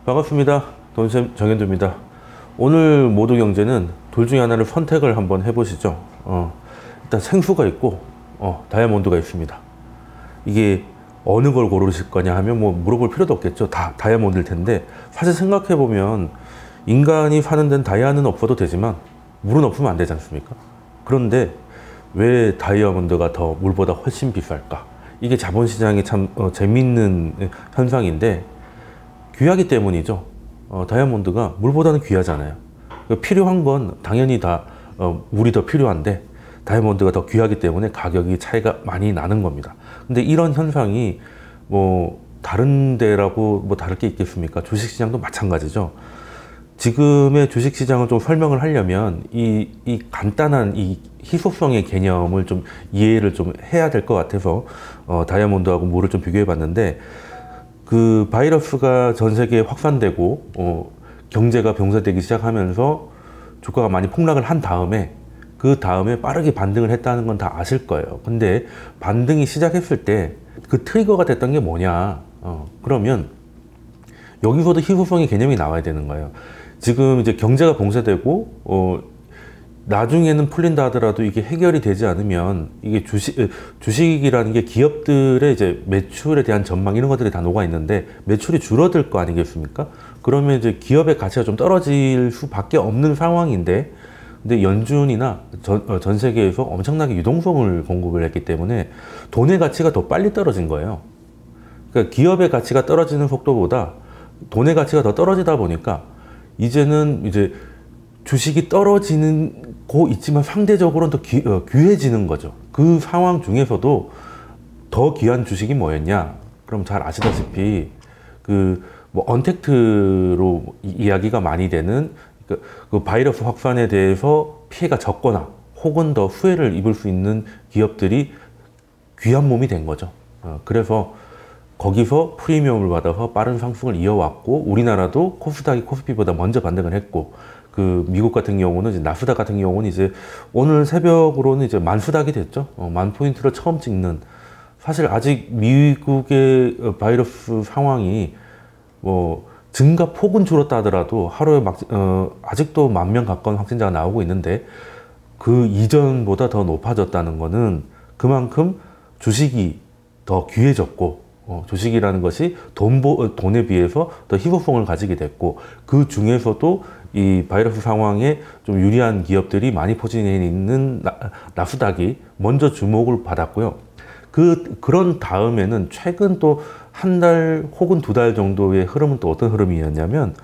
반갑습니다. 돈쌤 정현두입니다. 오늘 모두경제는 둘 중에 하나를 선택을 한번 해보시죠. 일단 생수가 있고 다이아몬드가 있습니다. 이게 어느 걸 고르실 거냐 하면 뭐 물어볼 필요도 없겠죠. 다 다이아몬드일 텐데, 사실 생각해보면 인간이 사는 데는 다이아는 없어도 되지만 물은 없으면 안 되지 않습니까? 그런데 왜 다이아몬드가 더 물보다 훨씬 비쌀까? 이게 자본시장이 참 재밌는 현상인데, 귀하기 때문이죠. 다이아몬드가 물보다는 귀하잖아요. 필요한 건 당연히 다 물이 더 필요한데, 다이아몬드가 더 귀하기 때문에 가격이 차이가 많이 나는 겁니다. 근데 이런 현상이 뭐 다른 데라고 뭐 다를 게 있겠습니까? 주식시장도 마찬가지죠. 지금의 주식시장을 좀 설명을 하려면 이 간단한 이 희소성의 개념을 좀 이해를 좀 해야 될 것 같아서 다이아몬드하고 물을 좀 비교해 봤는데, 그 바이러스가 전 세계에 확산되고 경제가 병사되기 시작하면서 주가가 많이 폭락을 한 다음에, 그 다음에 빠르게 반등을 했다는 건 다 아실 거예요. 근데 반등이 시작했을 때 그 트리거가 됐던 게 뭐냐? 그러면 여기서도 희소성의 개념이 나와야 되는 거예요. 지금 이제 경제가 봉쇄되고 나중에는 풀린다 하더라도 이게 해결이 되지 않으면, 이게 주식이라는 게 기업들의 이제 매출에 대한 전망, 이런 것들이 다 녹아 있는데 매출이 줄어들 거 아니겠습니까? 그러면 이제 기업의 가치가 좀 떨어질 수밖에 없는 상황인데, 근데 연준이나 전 세계에서 엄청나게 유동성을 공급을 했기 때문에 돈의 가치가 더 빨리 떨어진 거예요. 그러니까 기업의 가치가 떨어지는 속도보다 돈의 가치가 더 떨어지다 보니까 이제는 이제 주식이 떨어지는 고 있지만 상대적으로는 더 귀해지는 거죠. 그 상황 중에서도 더 귀한 주식이 뭐였냐? 그럼 잘 아시다시피 그 뭐 언택트로 이야기가 많이 되는 그 바이러스 확산에 대해서 피해가 적거나 혹은 더 수혜를 입을 수 있는 기업들이 귀한 몸이 된 거죠. 그래서 거기서 프리미엄을 받아서 빠른 상승을 이어왔고, 우리나라도 코스닥이 코스피보다 먼저 반등을 했고, 그 미국 같은 경우는 이제 나스닥 같은 경우는 이제 오늘 새벽으로는 이제 만수닥이 됐죠. 만 포인트를 처음 찍는. 사실 아직 미국의 바이러스 상황이 뭐 증가폭은 줄었다 하더라도 하루에 아직도 10,000명 가까운 확진자가 나오고 있는데, 그 이전보다 더 높아졌다는 거는 그만큼 주식이 더 귀해졌고, 주식이라는 것이 돈에 비해서 더 희소성을 가지게 됐고, 그 중에서도 이 바이러스 상황에 좀 유리한 기업들이 많이 포진해 있는 나스닥이 먼저 주목을 받았고요. 그런 다음에는 최근 또 한 달 혹은 2달 정도의 흐름은 또 어떤 흐름이었냐면,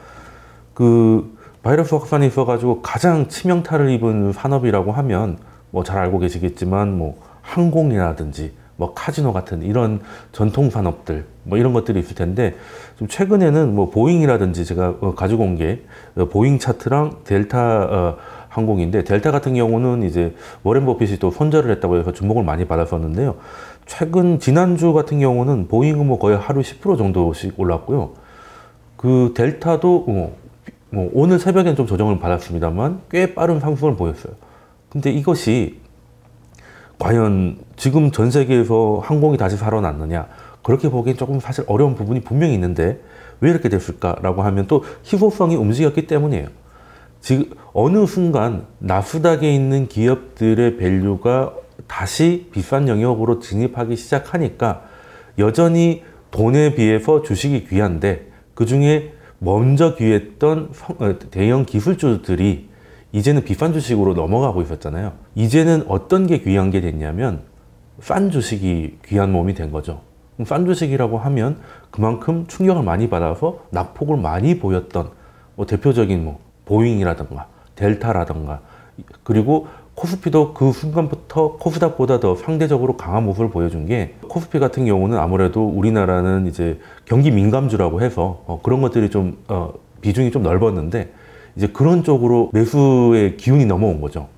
그 바이러스 확산이 있어가지고 가장 치명타를 입은 산업이라고 하면 뭐 잘 알고 계시겠지만 뭐 항공이라든지 뭐 카지노 같은 이런 전통 산업들, 뭐 이런 것들이 있을 텐데, 좀 최근에는 뭐 보잉이라든지 제가 가지고 온 게 보잉 차트랑 델타 항공인데, 델타 같은 경우는 이제 워렌 버핏이 또 손절을 했다고 해서 주목을 많이 받았었는데요. 최근 지난주 같은 경우는 보잉은 뭐 거의 하루 10% 정도씩 올랐고요. 그 델타도 뭐 오늘 새벽엔 좀 조정을 받았습니다만 꽤 빠른 상승을 보였어요. 근데 이것이 과연 지금 전 세계에서 항공이 다시 살아났느냐, 그렇게 보기엔 조금 사실 어려운 부분이 분명히 있는데, 왜 이렇게 됐을까라고 하면 또 희소성이 움직였기 때문이에요. 지금 어느 순간 나스닥에 있는 기업들의 밸류가 다시 비싼 영역으로 진입하기 시작하니까, 여전히 돈에 비해서 주식이 귀한데 그 중에 먼저 귀했던 대형 기술주들이 이제는 비싼 주식으로 넘어가고 있었잖아요. 이제는 어떤 게 귀한 게 됐냐면, 싼 주식이 귀한 몸이 된 거죠. 싼 주식이라고 하면 그만큼 충격을 많이 받아서 낙폭을 많이 보였던 뭐 대표적인 뭐 보잉이라든가 델타라든가, 그리고 코스피도 그 순간부터 코스닥보다 더 상대적으로 강한 모습을 보여준 게, 코스피 같은 경우는 아무래도 우리나라는 이제 경기 민감주라고 해서 그런 것들이 좀 비중이 좀 넓었는데, 이제 그런 쪽으로 매수의 기운이 넘어온 거죠.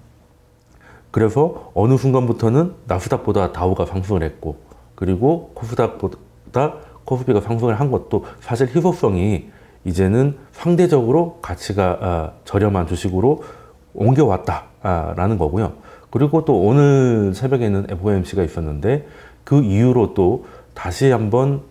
그래서 어느 순간부터는 나스닥보다 다우가 상승을 했고, 그리고 코스닥보다 코스피가 상승을 한 것도 사실 희소성이 이제는 상대적으로 가치가 저렴한 주식으로 옮겨왔다라는 거고요. 그리고 또 오늘 새벽에는 FOMC가 있었는데, 그 이후로 또 다시 한번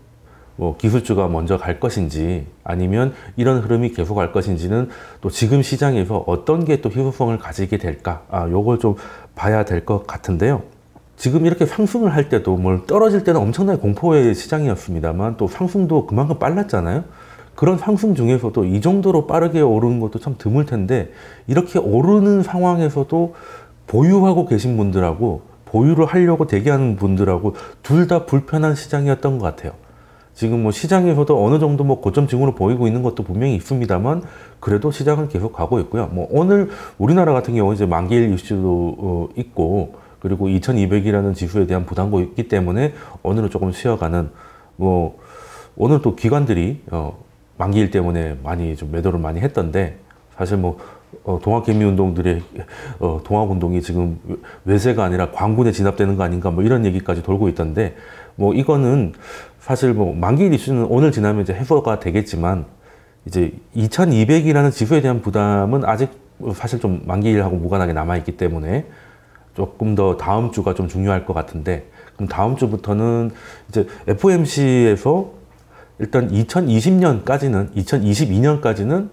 뭐 기술주가 먼저 갈 것인지 아니면 이런 흐름이 계속 갈 것인지는 또 지금 시장에서 어떤 게 또 희소성을 가지게 될까, 요걸 좀 봐야 될 것 같은데요. 지금 이렇게 상승을 할 때도 뭘 떨어질 때는 엄청나게 공포의 시장이었습니다만 또 상승도 그만큼 빨랐잖아요. 그런 상승 중에서도 이 정도로 빠르게 오르는 것도 참 드물 텐데, 이렇게 오르는 상황에서도 보유하고 계신 분들하고 보유를 하려고 대기하는 분들하고 둘 다 불편한 시장이었던 것 같아요. 지금 뭐 시장에서도 어느 정도 뭐 고점 징후로 보이고 있는 것도 분명히 있습니다만 그래도 시장은 계속 가고 있고요. 뭐 오늘 우리나라 같은 경우 이제 만기일 이슈도 있고, 그리고 2200이라는 지수에 대한 부담도 있기 때문에 오늘은 조금 쉬어가는, 뭐 오늘 또 기관들이 만기일 때문에 많이 좀 매도를 많이 했던데, 사실 뭐 동학개미운동들의 동학운동이 지금 외세가 아니라 광군에 진압되는 거 아닌가, 뭐 이런 얘기까지 돌고 있던데, 뭐 이거는 사실 뭐 만기일 이슈는 오늘 지나면 이제 해소가 되겠지만 이제 2200이라는 지수에 대한 부담은 아직 사실 좀 만기일하고 무관하게 남아있기 때문에 조금 더 다음 주가 좀 중요할 것 같은데, 그럼 다음 주부터는 이제 FOMC에서 일단 2020년까지는, 2022년까지는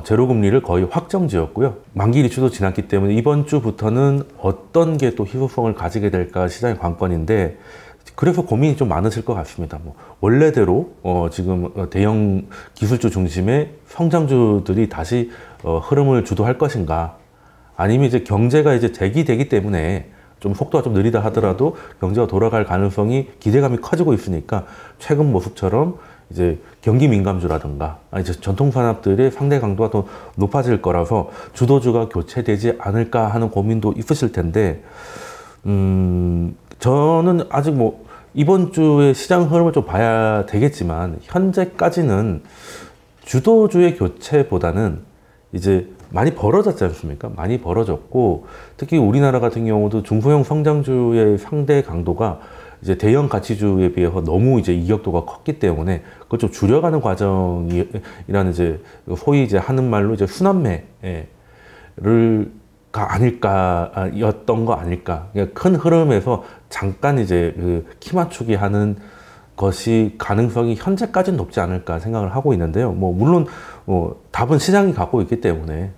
제로금리를 거의 확정 지었고요. 만기일 이슈도 지났기 때문에 이번 주부터는 어떤 게 또 희소성을 가지게 될까 시장의 관건인데, 그래서 고민이 좀 많으실 것 같습니다. 뭐 원래대로 지금 대형 기술주 중심의 성장주들이 다시 흐름을 주도할 것인가, 아니면 이제 경제가 이제 재기되기 때문에 좀 속도가 좀 느리다 하더라도 경제가 돌아갈 가능성이, 기대감이 커지고 있으니까 최근 모습처럼 이제 경기 민감주라든가 이제 전통 산업들의 상대 강도가 더 높아질 거라서 주도주가 교체되지 않을까 하는 고민도 있으실 텐데, 저는 아직 뭐 이번 주에 시장 흐름을 좀 봐야 되겠지만 현재까지는 주도주의 교체보다는 이제 많이 벌어졌지 않습니까? 많이 벌어졌고, 특히 우리나라 같은 경우도 중소형 성장주의 상대 강도가 이제 대형 가치주에 비해서 너무 이제 이격도가 컸기 때문에 그걸 좀 줄여가는 과정이라는, 이제 소위 이제 하는 말로 이제 순환매를 아닐까였던 거 아닐까. 큰 흐름에서 잠깐 이제 그 키 맞추기 하는 것이 가능성이 현재까지는 높지 않을까 생각을 하고 있는데요. 뭐 물론 답은 시장이 갖고 있기 때문에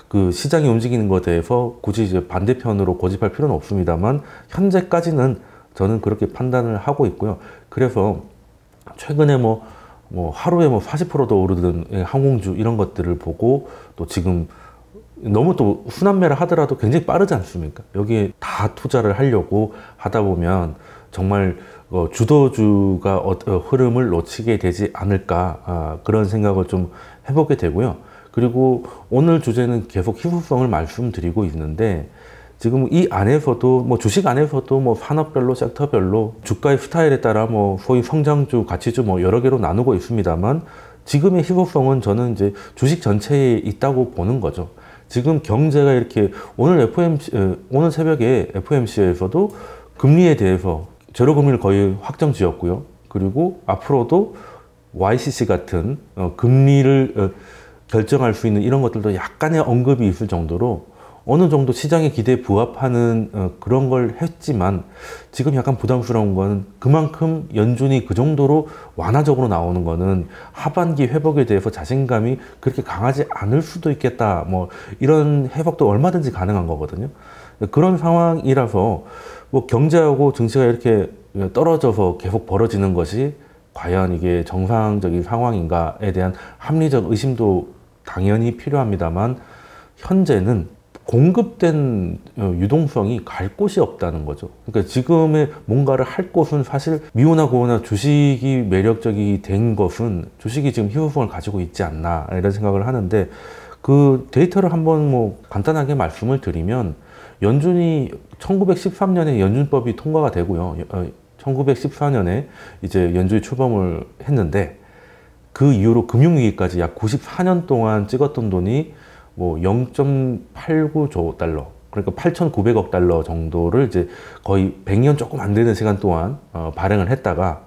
그 시장이 움직이는 것에 대해서 굳이 이제 반대편으로 고집할 필요는 없습니다만 현재까지는 저는 그렇게 판단을 하고 있고요. 그래서 최근에 뭐 하루에 뭐 40%도 오르던 항공주 이런 것들을 보고, 또 지금 너무 또 순환매를 하더라도 굉장히 빠르지 않습니까? 여기에 다 투자를 하려고 하다 보면 정말 주도주가 흐름을 놓치게 되지 않을까, 그런 생각을 좀 해보게 되고요. 그리고 오늘 주제는 계속 희소성을 말씀드리고 있는데, 지금 이 안에서도 뭐 주식 안에서도 뭐 산업별로, 섹터별로 주가의 스타일에 따라 뭐 소위 성장주, 가치주 뭐 여러 개로 나누고 있습니다만, 지금의 희소성은 저는 이제 주식 전체에 있다고 보는 거죠. 지금 경제가 이렇게 오늘 새벽에 FOMC에서도 금리에 대해서 제로금리를 거의 확정 지었고요. 그리고 앞으로도 YCC 같은 금리를 결정할 수 있는 이런 것들도 약간의 언급이 있을 정도로 어느 정도 시장의 기대에 부합하는 그런 걸 했지만, 지금 약간 부담스러운 건 그만큼 연준이 그 정도로 완화적으로 나오는 거는 하반기 회복에 대해서 자신감이 그렇게 강하지 않을 수도 있겠다, 뭐 이런 해석도 얼마든지 가능한 거거든요. 그런 상황이라서 뭐 경제하고 증시가 이렇게 떨어져서 계속 벌어지는 것이 과연 이게 정상적인 상황인가에 대한 합리적 의심도 당연히 필요합니다만, 현재는 공급된 유동성이 갈 곳이 없다는 거죠. 그러니까 지금의 뭔가를 할 곳은 사실 미우나 고우나 주식이 매력적이 된 것은 주식이 지금 희소성을 가지고 있지 않나, 이런 생각을 하는데, 그 데이터를 한번 뭐 간단하게 말씀을 드리면, 연준이 1913년에 연준법이 통과가 되고요. 1914년에 이제 연준이 출범을 했는데, 그 이후로 금융위기까지 약 94년 동안 찍었던 돈이 뭐 0.89조 달러, 그러니까 8,900억 달러 정도를 이제 거의 100년 조금 안 되는 시간 동안 발행을 했다가,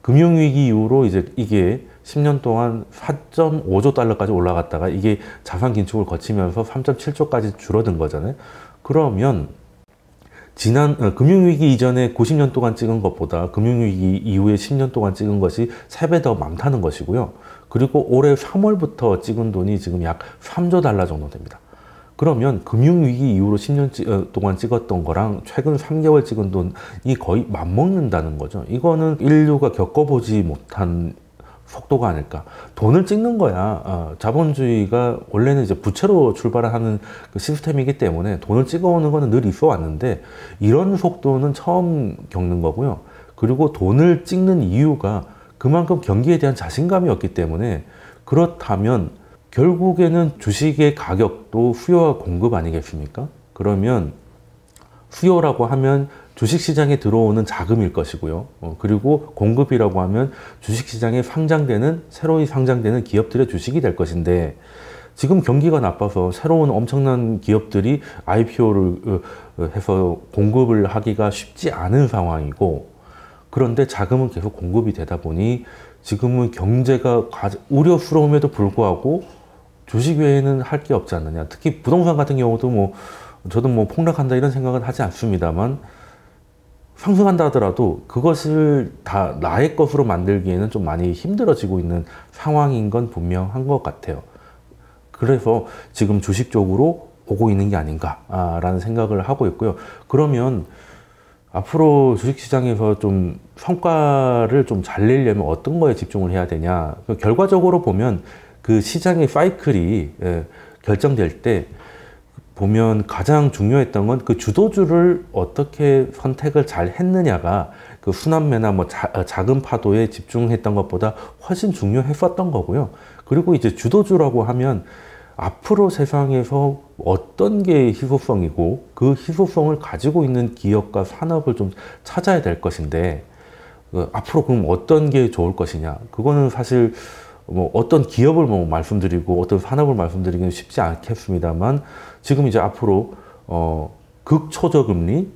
금융위기 이후로 이제 이게 10년 동안 4.5조 달러까지 올라갔다가 이게 자산 긴축을 거치면서 3.7조까지 줄어든 거잖아요. 그러면 금융위기 이전에 90년 동안 찍은 것보다 금융위기 이후에 10년 동안 찍은 것이 3배 더 많다는 것이고요. 그리고 올해 3월부터 찍은 돈이 지금 약 3조 달러 정도 됩니다. 그러면 금융위기 이후로 10년 동안 찍었던 거랑 최근 3개월 찍은 돈이 거의 맞먹는다는 거죠. 이거는 인류가 겪어보지 못한 속도가 아닐까. 돈을 찍는 거야. 자본주의가 원래는 이제 부채로 출발하는 그 시스템이기 때문에 돈을 찍어오는 거는 늘 있어 왔는데 이런 속도는 처음 겪는 거고요. 그리고 돈을 찍는 이유가 그만큼 경기에 대한 자신감이었기 때문에 그렇다면 결국에는 주식의 가격도 수요와 공급 아니겠습니까? 그러면 수요라고 하면 주식시장에 들어오는 자금일 것이고요. 그리고 공급이라고 하면 주식시장에 새로이 상장되는 기업들의 주식이 될 것인데 지금 경기가 나빠서 새로운 엄청난 기업들이 IPO를 해서 공급을 하기가 쉽지 않은 상황이고 그런데 자금은 계속 공급이 되다 보니 지금은 경제가 우려스러움에도 불구하고 주식 외에는 할 게 없지 않느냐. 특히 부동산 같은 경우도 저도 폭락한다 이런 생각은 하지 않습니다만 상승한다 하더라도 그것을 다 나의 것으로 만들기에는 좀 많이 힘들어지고 있는 상황인 건 분명한 것 같아요. 그래서 지금 주식 쪽으로 오고 있는 게 아닌가라는 생각을 하고 있고요. 그러면 앞으로 주식시장에서 좀 성과를 좀 잘 내려면 어떤 거에 집중을 해야 되냐. 결과적으로 보면 그 시장의 사이클이 결정될 때 보면 가장 중요했던 건 그 주도주를 어떻게 선택을 잘 했느냐가 그 순환매나 작은 파도에 집중했던 것보다 훨씬 중요했었던 거고요. 그리고 이제 주도주라고 하면 앞으로 세상에서 어떤 게 희소성이고 그 희소성을 가지고 있는 기업과 산업을 좀 찾아야 될 것인데 앞으로 그럼 어떤 게 좋을 것이냐. 그거는 사실 어떤 기업을 말씀드리고 어떤 산업을 말씀드리기는 쉽지 않겠습니다만 지금 이제 앞으로 극초저금리,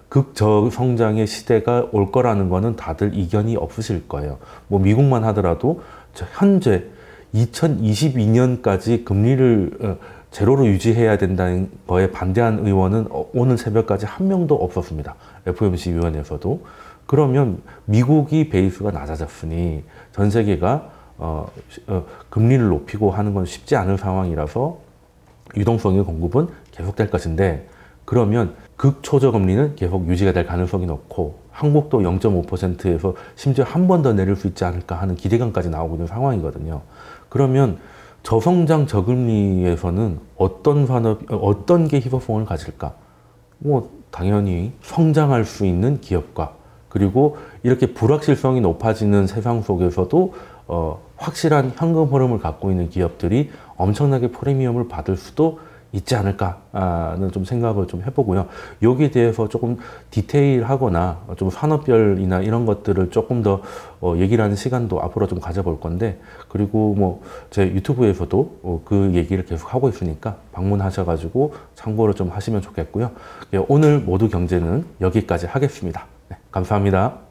극저성장의 시대가 올 거라는 거는 다들 이견이 없으실 거예요. 미국만 하더라도 현재 2022년까지 금리를 제로로 유지해야 된다는 거에 반대한 의원은 오늘 새벽까지 한 명도 없었습니다. FOMC 위원회에서도. 그러면 미국이 베이스가 낮아졌으니 전 세계가 금리를 높이고 하는 건 쉽지 않은 상황이라서 유동성의 공급은 계속될 것인데 그러면 극초저금리는 계속 유지가 될 가능성이 높고 한국도 0.5%에서 심지어 한 번 더 내릴 수 있지 않을까 하는 기대감까지 나오고 있는 상황이거든요. 그러면 저성장 저금리에서는 어떤 게 희소성을 가질까? 당연히 성장할 수 있는 기업과 그리고 이렇게 불확실성이 높아지는 세상 속에서도 확실한 현금 흐름을 갖고 있는 기업들이 엄청나게 프리미엄을 받을 수도 있지 않을까는 좀 생각을 좀 해보고요. 여기에 대해서 조금 디테일하거나 좀 산업별이나 이런 것들을 조금 더 얘기를 하는 시간도 앞으로 좀 가져볼 건데 그리고 제 유튜브에서도 그 얘기를 계속 하고 있으니까 방문하셔가지고 참고를 좀 하시면 좋겠고요. 오늘 모두 경제는 여기까지 하겠습니다. 네, 감사합니다.